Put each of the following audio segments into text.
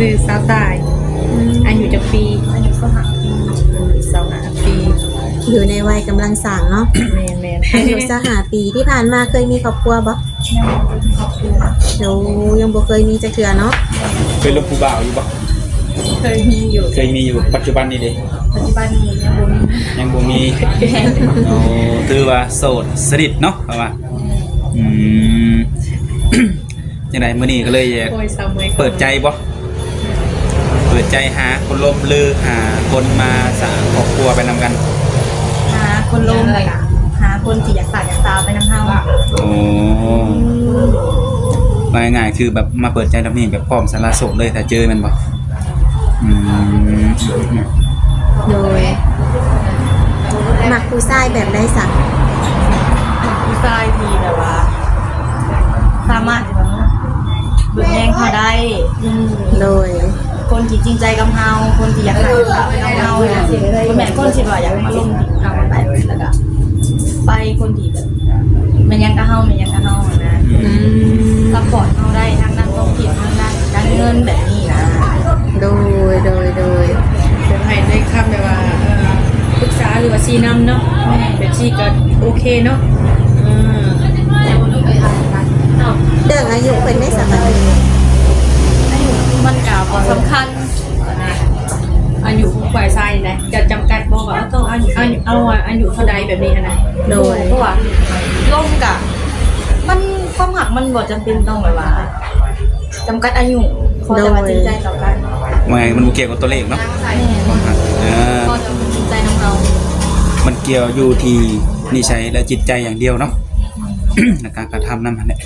ซื้อสาวตายอายุจักปีอายุ25 ปี อยู่ในวัยกำลังสร้างเนาะ แม่น อายุ25 ปีที่ผ่านมาเคยมีครอบครัวบ่เดี๋ยวยังบ่เคยมีจักเทื่อเนาะ เคยลงผู้บ่าวอยู่บ่ เคยมีอยู่ เคยมีอยู่ปัจจุบันนี้เด้ ปัจจุบันนี้ยังบ่มี ยังบ่มีโอ้ถือว่าโสดสนิทเนาะว่าอืม จังไดมื้อนี้ก็เลยอยาก โอ้ยสาวเมย เปิดใจบ่เปิดใจหาคนลมลือหาคนมาสร้างครอบครัวไปนำกัน หาคนลมเลยหาคนที่อยากสายอยากสาวไปน้ำเฮา โอ้ง่ายๆคือแบบมาเปิดใจแล้วนี่แบบพร้อมสารโสดเลยถ้าเจอมันบ่อืม โดยมักผู้ชายแบบใดสัก ผู้ชายที่แบบว่า สามารถที่แบบว่าเบิ่งแย่งเขาได้ โดย คนที่จริงใจกับเฮาคนที่อยากสายอยากสาวไปน้ำเฮาเนี่ยคนแม่คนที่ว่าอยากมาลงที่เฮาไปแล้วก็ไปคนที่แบบมันยังกับเฮามันยังกับเฮานะ อืม ซัพพอร์ตเฮาได้ทางด้านความคิดทางด้านการเงินแบบนี้นะ โดยเดี๋ยวให้ได้คำแบบว่าปรึกษาหรือว่าชี้นำเนาะแบบชี้ก็โอเคเนาะ เรื่องอายุเพิ่นได้สักอัน มันก็บ่สำคัญ อายุของฝ่ายชายนะจะจำกัดบ่ว่าต้องอายุอายุเท่าใดแบบนี้นะ โดย เพราะว่าล่มกะมันความหักมันบ่จำเป็นต้องแบบว่าจำกัดอายุขอแต่ว่าจริงใจต่อกัน ว่าไงมันบ่เกี่ยวกับตัวเลขเนาะความหักพอจะจริงใจน้องเรา มันเกี่ยวอยู่ที่นิสัยและจิตใจอย่างเดียวเนาะ และการกระทำนั่นแหละ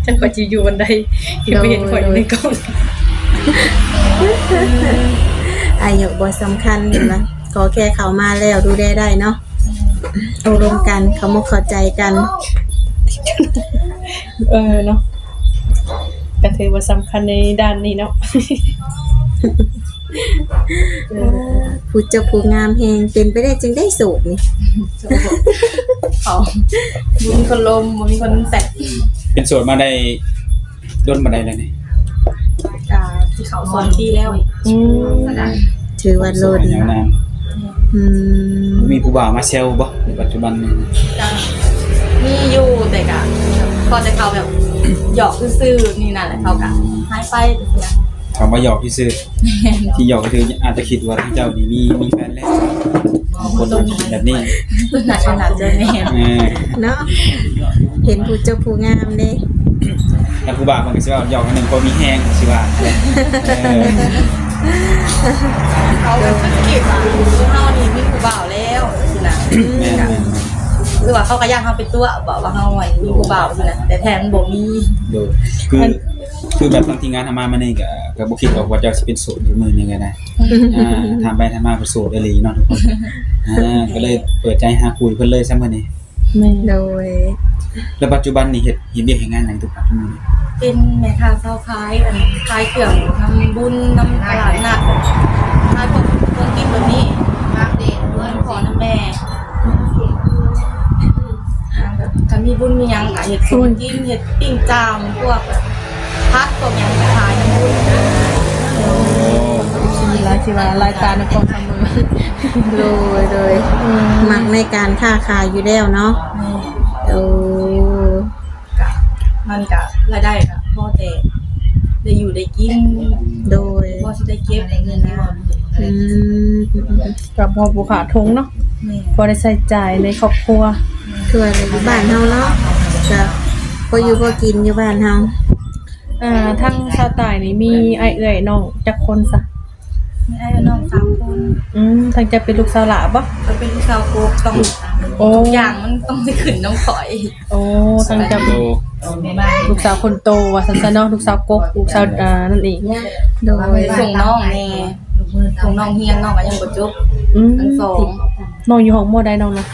จังกว่าจะอยู่วันใดเห็นไปเห็นข่อยอยู่ในกล้อง อายุบ่สำคัญเห็นบ่ขอแค่เขามาแล้วดูได้ได้เนาะเอารวมกันเขามาเข้าใจกัน เนาะก็ถือว่าสำคัญในด้านนี้เนาะ ผู้เจ้าผู้งามแฮงเป็นไปได้จึงได้สูบนี่ เขาบ่มีคนลมบ่มีคนแตะ เป็นโสดมาได้ด้นมาได้แล้วนี่ ที่เขาสอนที่แล้ว ถือว่าโลด ยาวนาน อืม มีผู้บ่าวมาเซลบ่ในปัจจุบันนี้ มีอยู่แต่กะพอจะเขาแบบหยอกซื่อๆนี่นั่นแหละเขากะหายไปเสีย เขามาหยอกที่ซื้อที่หยอกก็คืออาจจะคิดว่าที่เจ้านี่มีแฟนแล้วคนแบบนี้ หนักขนาดเจอแม่ เนาะเห็นผู้เจ้าผู้งามเด้ แล้วผู้บ่าวมันก็สิว่าหยอกอันหนึงก็มีแฮงสิว่า เขาแบบสังเกตว่าเฮานี่มีผู้บ่าวแล้วสินะ แม่น หรือว่าเขาก็ย่างเฮาเป็นตัวบอกว่าเฮาไว้มีผู้บ่าวสินะแต่แทนบ่มี ๆโดยคือแบบบางทีงานทำมานี่ก็บ่คิดหรอกว่าเจ้าสิเป็นโสดอยู่มื้อนึงไงนะทำไปทำมาเป็นโสดอีหลีเนาะทุกคนก็เลยเปิดใจหาคุยเพิ่นเลยซะมื้อนี้ โดย แล้วปัจจุบันนี่เฮ็ดเวียกเฮ็ดงานหยังทุกปัจจุบันนี้ เป็นแม่ค้าเช้าขายขายเครื่องทำบุญนำตลาดนัดขายพวกเครื่องกินแบบนี้มากเด็ดด้วยขอน้ำแม่ถ้ามีบุญมีหยังก็เฮ็ดบุญกินเฮ็ดปิ้งจามพวกพัดพวกหยังขายน้ำบุญ มีรายที่ว่ารายการในกองทำมือ โดยมักในการค้าขายอยู่แล้วเนาะโอ้ มันก็รายได้ก็พอแต่ได้อยู่ได้กิน โดย พอสิได้เก็บเงินที่ว่า อืม กับพอผู้ขาทงเนาะ แม่ พอได้ใช้จ่ายในครอบครัว คืออะไรอยู่บ้านเฮาเนาะก็พออยู่พอกินอยู่บ้านเฮา ทั้งชาวใต้นี่มีไอ้เอื้อยน้องจักคนซะ มีไอ้น้อง3คน ทั้งจะเป็นลูกสาวหลาบ่ ก็เป็นลูกสาวโกกต้อง โอ้ ทุกอย่างมันต้องไปขึ้นน้องข่อย โอ้ทั้งจะ โต ลูกสาวคนโตว่าซั่นๆเนาะลูกสาวกกลูกสาวนั่นเอง โดย ส่งน้องแน่ส่งน้องเฮียนน้องก็ยังบ่จบ ทั้งสอง น้องอยู่ห้องมอใดน้องเนาะ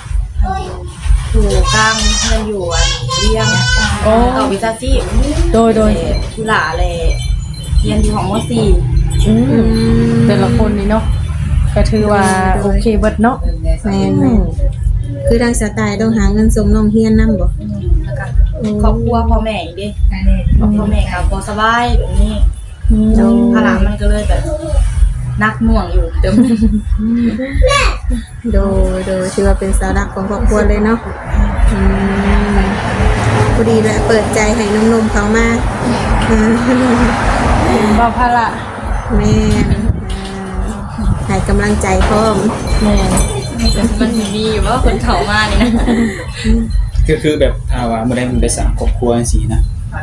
อยู่กลางเพื่อนอยู่อันเรียง โอ้ ต่อวิชาชีพ โดย กุหลาเลยเรียนอยู่ของม แต่ละคนนี่เนาะก็ถือว่าโอเคเบิดเนาะ แม่นคือทางสไตล์ต้องหาเงินส่งน้องเฮียนนำบ่ .4 แล้วก็ ครอบครัวพ่อแม่อีกเด้พ่อแม่ก็บ่สบายแบบนี้ภาระมันก็เลยแบบนักหน่วงอยู่เติม โดยถือว่าเป็นเสาหลักของครอบครัวเลยเนาะอืมพอดีแหละเปิดใจให้นมๆเขามาอืม บ่ภาระ แม่นให้กำลังใจพร้อม แม่น มันมีอยู่ว่าคนเขามานี่นะ คือแบบถ้าว่าเมื่อใดมันได้สร้างครอบครัวจังซี่นะ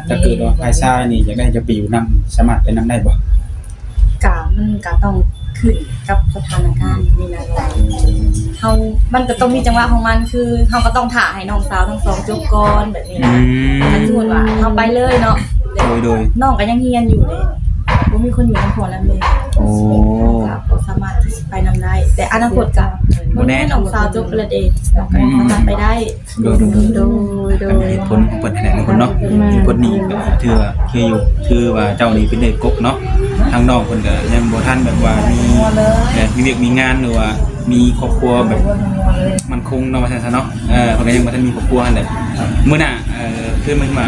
ถ้าเกิดว่าฝ่ายชายนี่อยากได้จะไปอยู่นํสามารถไปนํได้บ่ มันก็ต้องขึ้นกับสถานการณ์นี่นะมันก็ต้องมีจังหวะของมันคือเฮาก็ต้องถ่าให้น้องสาวทั้งสองจบก่อนแบบนี้นะถ้าสมมุติว่าเฮาไปเลยเนาะ โดย น้องก็ยังเรียนอยู่เลยบ่มีคนอยู่นำพ่อนำแม่ โอ้ ก็สามารถที่จะไปนำได้ แต่อนาคตก็บ่แน่น้องสาวจบปริญญาเอกน้องก็สามารถไปได้ โดย โดย เหตุผลของเปิดให้ได้ทุกคนเนาะที่คนนี้ก็ถือว่าเจ้านี่เป็นเด็กกกเนาะทางน้องเพิ่นก็ยังบ่ทันแบบว่ามีเวียกมีงานหรือว่ามีครอบครัวแบบมันคงเนาะว่าซั่นซะเนาะเพิ่นก็ยังบ่ทันมีครอบครัวนั่นแหละมื้อหน้าคือมันมา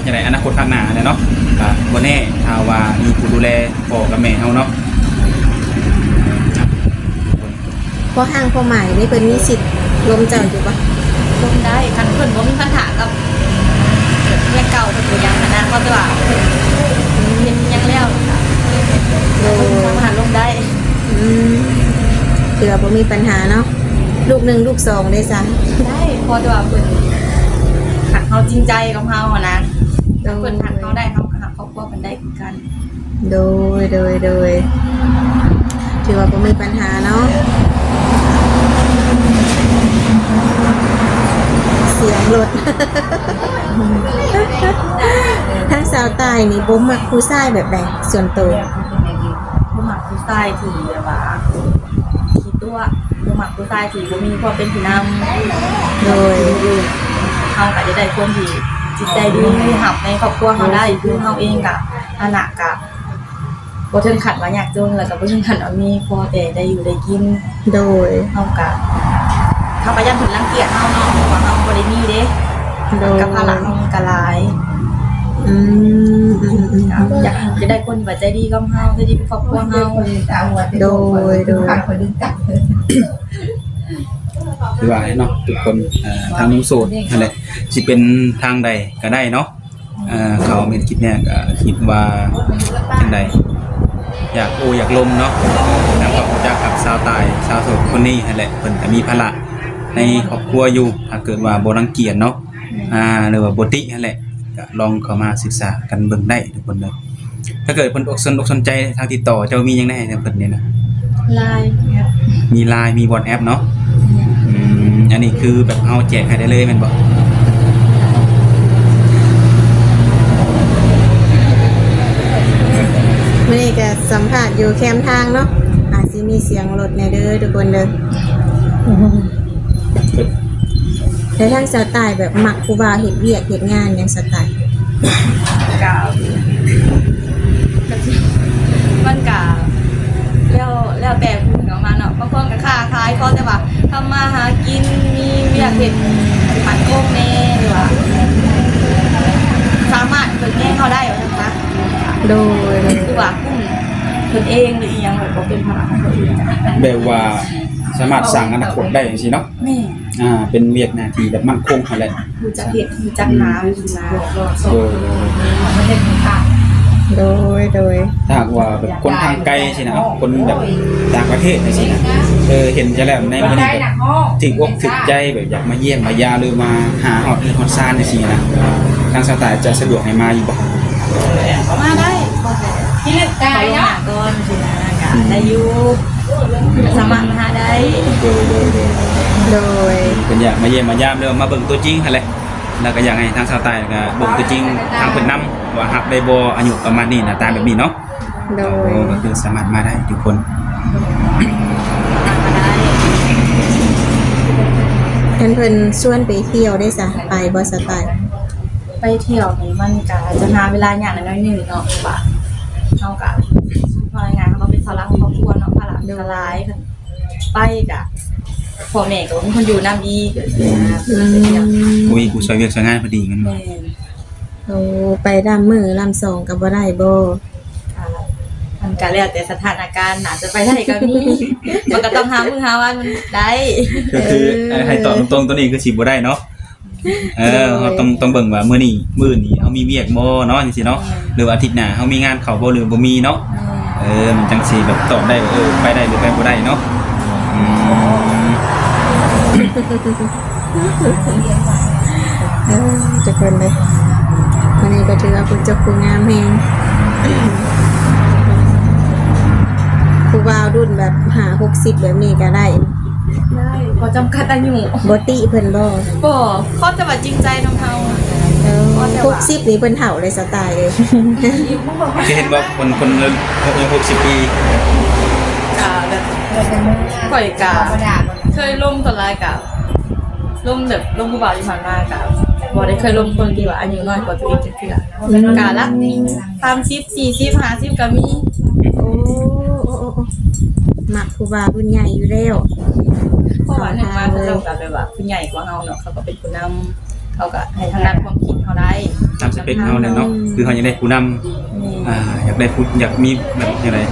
จังได๋อนาคตข้างหน้าแหละเนาะก็บ่แน่ถ้าว่ามีผู้ดูแลพ่อกับแม่เฮาเนาะ พอห้างพอหมายนี่เพิ่นมีสิทธิ์ลมเจ้าอยู่ปะ ลงได้คันเพิ่นบ่มีปัญหากับเมียเก่าเพิ่นก็ยังนะเพราะว่าเพิ่นเฮ็ดยังแล้วค่ะ โดย สามารถลงได้ เผื่อบ่มีปัญหาเนาะลูก1ลูก2ได้ซะ ได้เพราะว่าเพิ่นหักเฮาจริงใจกับเฮาอะนะเพิ่นหักเฮาได้เฮาก็หักครอบครัวเพิ่นได้เหมือนกัน โดยถือว่าบ่มีปัญหาเนาะเสียงรถ ทางสาวใต้นี่บ่มักผู้ชายแบบใดส่วนตัว บ่มักผู้ชายที่แบบว่าคิดตัวบ่มักผู้ชายที่บ่มีความเป็นผู้นำ โดย เฮาก็จะได้คนที่จิตใจดีหับในครอบครัวเฮาได้คือเฮาเองก็ฐานะก็บ่ถึงขั้นว่ายากจนแล้วก็บ่ถึงขั้นว่ามีพอแต่ได้อยู่ได้กิน โดย เฮาก็ยังถึงรังเกียจเฮาเนาะเพราะว่าเฮาบ่ได้มีเด้ โดย กับภาระเฮาก็หลาย อยากจะได้คนที่ใจดีกับเฮาใจดีกับครอบครัวเฮา โดย คือว่าเนาะทุกคนทางนุ่มโสดนั่นแหละสิเป็นทางใดก็ได้เนาะเขาเห็นคลิปเนี่ยก็คิดว่าจังใดอยากลมเนาะแล้วก็จะกับสาวตายสาวโสดคนนี้นั่นแหละเพิ่นก็มีภาระในครอบครัวอยู่ถ้าเกิดว่าบ่รังเกียจเนาะหรือว่าบ่ตินั่นแหละก็ลองเข้ามาศึกษากันเบิ่งได้ทุกคนเลยถ้าเกิดเพิ่นอกสนใจทางติดต่อเจ้ามีหยังได้ให้เพิ่นนี่นะ ไลน์ครับ มี LINE มี WhatsApp เนาะอันนี้คือแบบเอาแจกให้ได้เลยแม่นบ่ มื้อนี้ก็สัมภาษณ์อยู่แคมป์ทางเนาะอาจสิมีเสียงรถแหน่เด้อทุกคนเด้อแต่ทางสาวใต้แบบมักผู้บ่าวเฮ็ดเวียกเฮ็ดงานหยังสไตล์ มันก็แล้วแต่ผู้ของมันเนาะบางคนก็ค้าขายเขาแต่ว่าทำมาหากินมีเวียกเฮ็ดมันคงแน่หรือว่าสามารถเพิ่นแก้เขาได้ว่าซั่นซะ โดย คือว่ากุ้มเพิ่นเองหรืออีหยังแบบบ่เป็นภาระของคนอื่นจ้ะ แบบว่าสามารถสร้างอนาคตได้จังซี่เนาะ แม่ เป็นเวียกหน้าที่แบบมั่นคงนั่นแหละ รู้จักเฮ็ดรู้จักหารู้จักหา โดย ประเทศต่าง โดย ถ้าหากว่าแบบคนทางไกลสินะคนแบบต่างประเทศจังซี่นะเห็นจะแล้วในมื้อนี้แบบถึกอกถึกใจแบบอยากมาเยี่ยมมายาหรือมาหาฮอดฮอดซานจังซี่นะทางสไตล์จะสะดวกให้มาอยู่บ่ ๆมาได้ที่ลึกกายเนาะก่อนสินะก็ได้อยู่สามารถมาหาได้ โดย เป็นอยากมาเยี่ยมมายามเด้อมาเบิ่งตัวจริงหั่นแหละแล้วก็อยากให้ทางสไตล์ก็เบิ่งตัวจริงทางเพิ่นนำว่าฮักได้บ่อายุประมาณนี้หน้าตาแบบนี้เนาะ โดย ก็คือสามารถมาได้ทุกคน เพิ่นชวนไปเที่ยวได้ซะไปบ่สไตล์ ไปเที่ยวนี่มันก็จะหาเวลาอย่างน้อยๆนึงเนาะว่าเฮาก็พนักงานเขาเป็นสาระของครอบครัวเนาะภาระมันก็หลายไปก็ พ่อแม่ก็บ่มีคนอยู่นำอีกแบบนี้นะ โอ้ยกูช่วยเวียกช่วยงานพอดีงั้นบ่ แม่น โอ้ไปดำมือลำสองก็บ่ได้บ่ ค่ะมันก็แล้วแต่สถานการณ์อาจจะไปได้ก็มี มันก็ต้องหามื้อหาวันมันได้ ก็คือให้ตอบตรงๆตัวนี้คือสิบ่ได้เนาะเฮาต้องเบิ่งว่ามื้อนี้เฮามีเวียกบ่เนาะจังซี่เนาะหรือว่าอาทิตย์หน้าเฮามีงานเข้าบ่หรือบ่มีเนาะมันจังสิแบบตอบได้ว่าไปได้หรือไปบ่ได้เนาะทุกคนเลยวันนี้ก็ถือว่าคุณเจ้าคุณงามแฮงผู้บ่าวรุ่นแบบ50-60แบบนี้ก็ได้ ได้พอจำกัดอายุ บ่ติเพิ่นบ่ บ่เขาจะว่าจริงใจนำเฮา 60นี่เพิ่นเฒ่าเลยสไตล์เลย คือเห็นว่าคนเริ่ม60 ปี กะแบบข่อยกะเคยล่มตอนแรกกะล่มแบบล่มผู้บ่าวที่ผ่านมากะบ่ได้เคยล่มคนที่ว่าอายุน้อยกว่าตัวเองจักเทื่อกะละ30 40 50ก็มี โอ้มักผู้บ่าวรุ่นใหญ่อยู่แล้ว เพราะว่าหนึ่งมาเขาเจ้าก็แบบว่าผู้ใหญ่กว่าเฮาเนาะเขาก็เป็นผู้นำเขาก็ให้ทางด้านความคิดเฮาได้ ตามสเปคเฮาเนี่ยเนาะคือเฮาอยากได้ผู้นำอยากได้ผู้อยากมีแบบจังได๋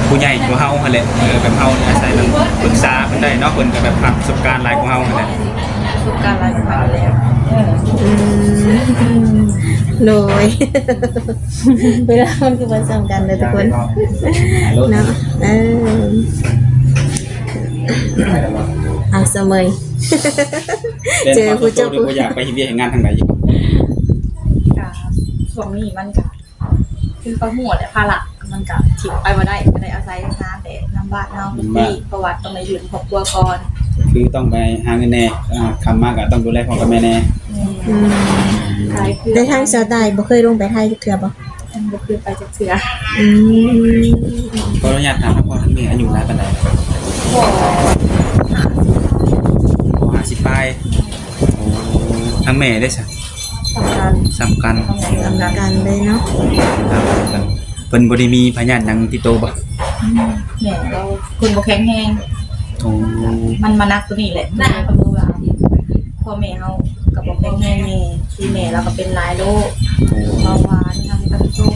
ผู้ใหญ่กว่าเฮาหั่นแหละแบบเฮาอาศัยมันปรึกษาเพิ่นได้เนาะเพิ่นก็แบบผ่านประสบการณ์หลายกว่าเฮาหั่นแหละ ประสบการณ์หลายกว่าเฮาแล้ว โดย เวลามันคือมันสำคัญเลยทุกคนเนาะเอาเสมอเจอผู้เจ้าผู้ อยากไปเฮ็ดเวียกเฮ็ดงานทางใดอยู่ กะช่วงนี้มันก็คือก็หัวแต่ภาระมันก็ถิ่มไปบ่ได้ก็ได้อาศัยงานแต่นำบ้านเฮาที่ประวัติต้องได้อยู่ในครอบครัวก่อน คือต้องไปหาเงินแน่คำมากก็ต้องดูแลพ่อกับแม่แน่ ได้ทางสาวใต้บ่เคยลงไปไทยเทื่อบ่ บ่เคยไปจักเทื่อ ขออนุญาตถามพ่อทั้งแม่อายุหลายปานใด บ่ 50ปลายโอ้ทั้งแม่ได้ซะ สำคัญ สำคัญ สำคัญ กันเลยเนาะ เพิ่นบ่ได้มีพยานหยังติดตัวบ่ แม่เราคนบ่แข็งแรง โอ้ มันมานักตัวนี้แหละนะก็คือว่าพ่อแม่เฮาก็บ่แข็งแรงแม่คือแม่เราก็เป็นหลายโรคเบาหวานทำกันจุง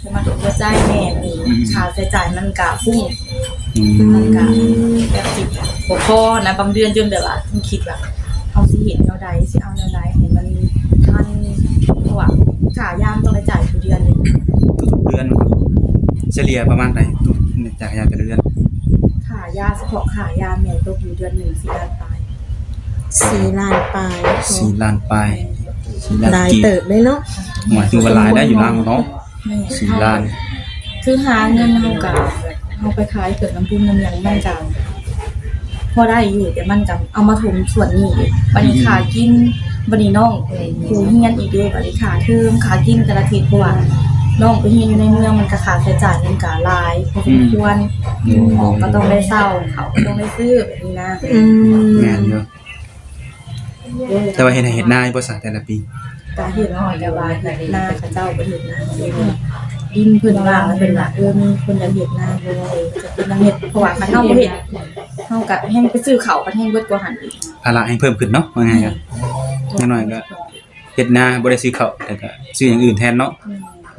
คือมาถูกหัวใจแม่นี่ค่าใช้จ่ายมันก็ฟุ้งมันก็แบบสิบ่พอนะบางเดือนจนแบบว่าต้องคิดว่าเอาสิเห็นแนวใดสิเอาแนวใดให้มันทันเพราะว่าค่ายามต้องได้จ่ายทุกเดือนเลย ทุกเดือนเฉลี่ยประมาณใดจากยาแต่ละเดือน ค่ายาเฉพาะค่ายาแม่ตกอยู่เดือนหนึง4 ล้านปลาย 4 ล้านปลาย 4 ล้านปลาย4 ห ล้า ลาน ย กีบ เติบเลยเนาะ หมายถึงว่าหลายได้อยู่ล่างเนาะ แม่ 4 ล้าน คือหาเงินเฮาก็เฮาไปขายเกิดน้ำพุ่งน้ำหยังมันก็พอได้อยู่แต่มันก็เอามาถมส่วนนี้อีกบัดนี้ค่ากินบัดนี้น้องผู้เฮียนอีกเด้บัดนี้ค่าเทอมค่ากินแต่ละอาทิตย์เพราะว่าน้องไปเฮียนอยู่ในเมืองมันก็ค่าใช้จ่ายมันก็หลายพอสมควรของก็ต้องได้เช่าเขาก็ต้องได้ซื้อแบบนี้นะ แม่นอยู่แต่ว่าเฮ็ดให้เฮ็ดนาบ่ซะแต่ละปี ก็เฮ็ดน้อยแต่ว่าเฮ็ดหน้าเขาเจ้าบ่เฮ็ดหน้าดินเพิ่นว่างแล้วเพิ่นว่ามีคนอยากเฮ็ดหน้าบ่จะเป็นนางเฮ็ดเพราะว่าคันเฮาบ่เฮ็ดเฮาก็แฮงไปซื้อเขาวก็แฮงเบิดกว่าหันอีก ภาระให้เพิ่มขึ้นเนาะว่าไงครับอย่างน้อยก็เฮ็ดนาบ่ได้ซื้อข้าวแต่ก็ซื้ออย่างอื่นแทนเนาะ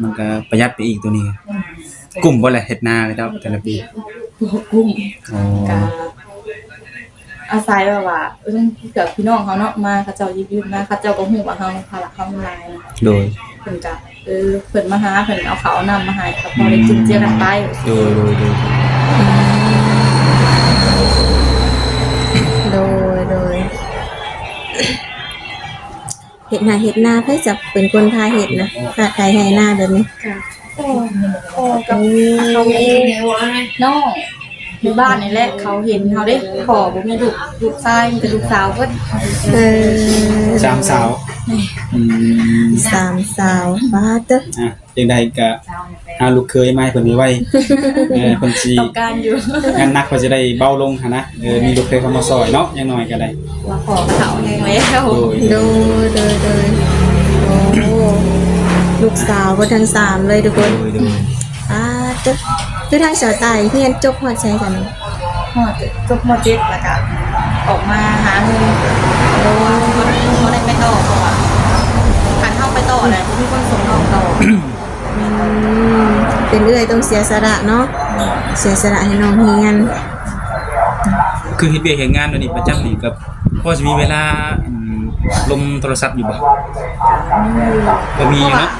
มันก็ประหยัดไปอีกตัวนี้กลุ่มบ่แหละเฮ็ดนาเลยครับแต่ละปี กุ้ม อ๋อ ก็อาศัยแบบว่าต้องเกือบพี่น้องเขาเนาะมาเขาเจ้ายืมมาเขาเจ้าก็ฮู้ว่าเฮาภาระเฮามันหลายนะ โดย เพิ่นก็เพิ่นมาหาเพิ่นเอาข้าวเอาน้ำมาให้ก็พอได้จุนเจือกันไป โดย โดยเฮ็ดนาเพิ่นจะเป็นคนทายเฮ็ดนะถ้าทายให้หน้าแบบนี้ พ่อกับเขาน้องอยู่บ้านนี่แหละเขาเห็นเขาได้ขอบ่มีลูกชายมีแต่ลูกสาวเพิ่น สามสาวอืม 3 สาวบาดเด้อ จังไดก็หาลูกเคยมาให้เพิ่นไว้เพิ่นสิ ต้องการอยู่ งานหนักเพิ่นสิได้เบาลงหั่นนะมีลูกเคยเข้ามาซอยเนาะอย่างน้อยก็ได้ ว่าขอเขาแฮงแล้ว โดยโอ้ลูกสาวเบ่ทั้ง3เลยทุกคน โดย บาดเด้อคือทางสาวใต้เรียนจบฮอดไสกัน ฮ ฮอดจบม .7 แล้วก็ออกมาหาเงินโดยเขาได้ไปต่อเพราะว่าการเข้าไปต่อน่ะมีคนส่งน้องต่อ เป็นเรื่อยต้องเสียสละเนาะเสียสละให้น้องเฮียน คือเฮ็ดเวียกเฮ็ดงานเดี๋ยวนี้ประจำนี่ก็พอจะมีเวลาลมโทรศัพท์อยู่บ่บ่มีอยู่เนาะ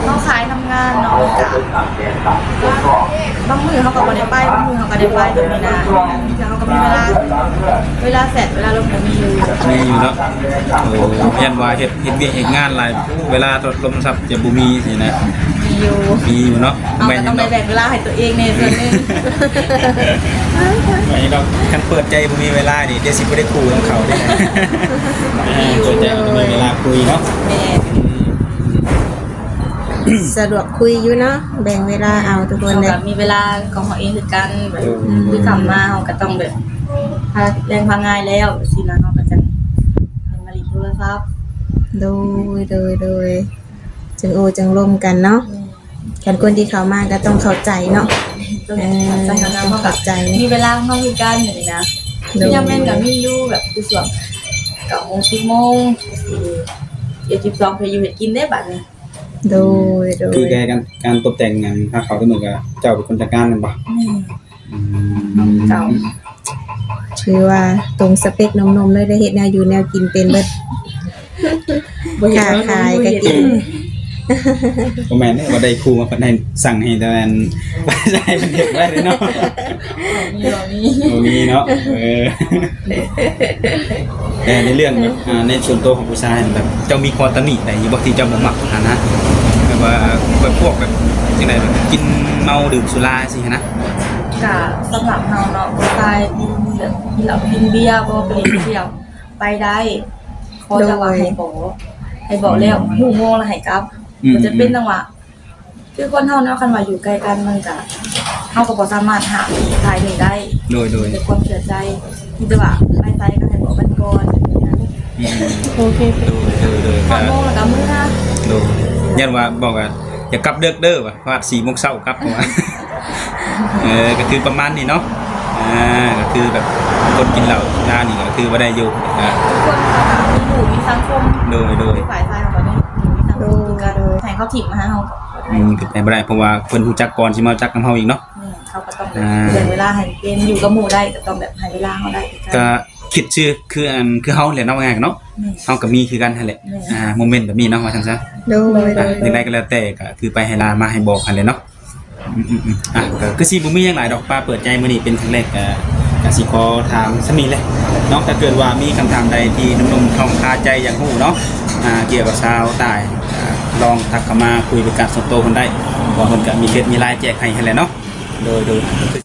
เขาขายทำงานเนาะจ้ะบางมื้อเขาก็บ่ได้ไปบางมื้อเขาก็ได้ไปแบบนี้นะแล้วเขาก็มีเวลาเสร็จเวลาลงก็มีอยู่ มีอยู่เนาะโอ้ยันว่าเฮ็ดเวียกเฮ็ดงานหลายเวลาลมโทรศัพท์จะบ่มีสินะ มีอยู่ มีอยู่เนาะ เอา แม่ ก็ น ต้องได้แบ่งเวลาให้ตัวเองในส่วนหนึง ไม่ดอกคันเปิดใจบ่มีเวลานี่เดี๋ยวสิบ่ได้คุยกับเขาได้นะเปิดใจบ่มีเวลาคุยเนาะ แม่ สะดวกคุยอยู่เนาะแบ่งเวลาเอาทุกคน เขา เลย ก็มีเวลาของเขาเองคือกันแบบคือทำมาเขาก็ต้องแบบพาแรงพาง่ายแล้วสินะเขาก็จะเป็นมาลีโทรศัพท์ โดยจึงโอจึงร่วมกันเนาะกันคนที่เข้ามาก็ต้องเข้าใจเนาะ ต้องใจเขานะเขา เข้าใจ มีเวลาของเขาคือกันอย่างนี้นะที่ยังแม่นกับมีอยู่แบบคือส่วน9 โมง 10 โมงเดี๋ยว12เพลอยู่เห็ดกินได้บัดนี้ โดย คือการตกแต่งงานถ้าเขาได้เหมือนกับเจ้าเป็นคนจัดการมันบ่ เก่า ชื่อว่าตรงสเปคนมๆเลยได้เฮ็ดแนวอยู่แนวกินเป็นเบิดค้าขายก็กิน บ่แม่นเด้ว่าได้ครูมาเพิ่นให้สั่งให้แต่อันบ่ได้เป็นเด็กไว้เลยเนาะ บ่มีเนาะแต่ในเรื่องแบบในส่วนตัวของผู้ชายแบบเจ้ามีข้อตำหนิใดบ่ที่เจ้าบ่มักนะแบบว่าพวกแบบจังได๋แบบกินเมาดื่มสุราสินะ กะสำหรับเฮาเนาะผู้ชายแบบกินเหล้ากินเบียร์บ่ไปเล่นเที่ยวไปได้ขอจะว่าให้บอกแล้วหูโมงแล้วให้กลับมันจะเป็นจังหวะคือคนเฮาเนาะคันว่าอยู่ใกล้กันมันก็เฮาก็บ่สามารถหาทายนี้ได้ โดย เป็นความเสียใจที่จะว่าไปไสก็ให้บอกกันก่อน โอเค โดย พอโมงแล้วก็มื้อนะ โดยยันว่าบอกว่าอย่ากลับเด้อว่ะว่า4:00 นกลับว่าก็คือประมาณนี้เนาะก็คือแบบคนกินเหล้าหน้านี่ก็คือบ่ได้อยู่ทุกคนเขาก็มีหมู่มีสังคม โดย ฝ่ายชายของเขานี่มีสังคมคือกันให้เขาถิ่มมาให้เฮาก็ คือไปบ่ได้เพราะว่าเพิ่นรู้จักก่อนสิมารู้จักนำเฮาอีกเนาะ เขาก็ต้องแบ่งเวลาให้เป็นอยู่กับหมู่ได้ก็ต้องแบบให้เวลาเขาได้ ก็คิดชื่อคือเฮาแหละเนาะว่าไงเนาะเฮาก็มีคือกันนั่นแหละโมเมนต์แบบนี้เนาะว่าซั่นซะ โดย จังได๋ก็แล้วแต่ก็คือไปให้ลามาให้บอกกันเลยเนาะก็คือสิบ่มีหยังหลายดอกป้าเปิดใจมื้อนี้เป็นครั้งแรกก็สิขอถามซะนี้แหละเนาะถ้าเกิดว่ามีคำถามใดที่หนุ่มๆท้องคาใจอยากรู้เนาะเกี่ยวกับชาวใต้ลองทักเข้ามาคุยเป็นการส่วนตัวเพิ่นได้เพราะเพิ่นก็มีเฟซมีไลน์แจกให้แหละเนาะโดย